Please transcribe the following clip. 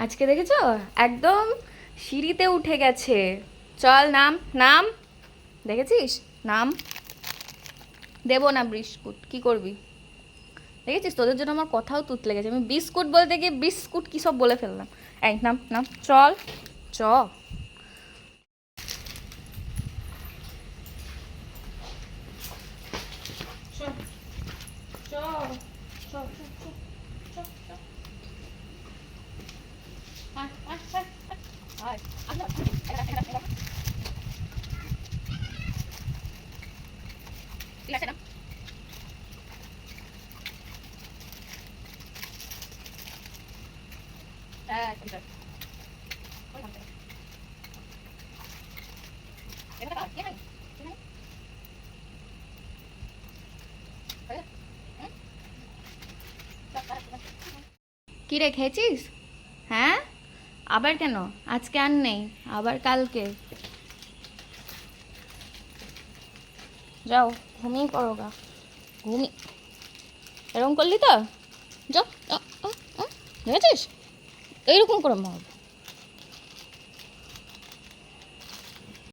আজকে দেখেছো একদম সিঁড়িতে উঠে গেছে। চল নাম নাম, দেখেছিস? নাম। দেবো না বিস্কুট, কি করবি? দেখেছিস, তোদের জন্য আমার কথাও তুতলে গেছে। আমি বিস্কুট বলতে গিয়ে বিস্কুট কি সব বলে ফেললাম। এই নাম নাম, চল চ। কি রে, খেয়েছিস? হ্যাঁ, আবার কেন? আজকে আর নেই, আবার কালকে। যাও ঘুমিয়ে পড়ো গা, ঘুমি। এরকম করলি তো? যাও, দেখেছিস এইরকম করে মারব।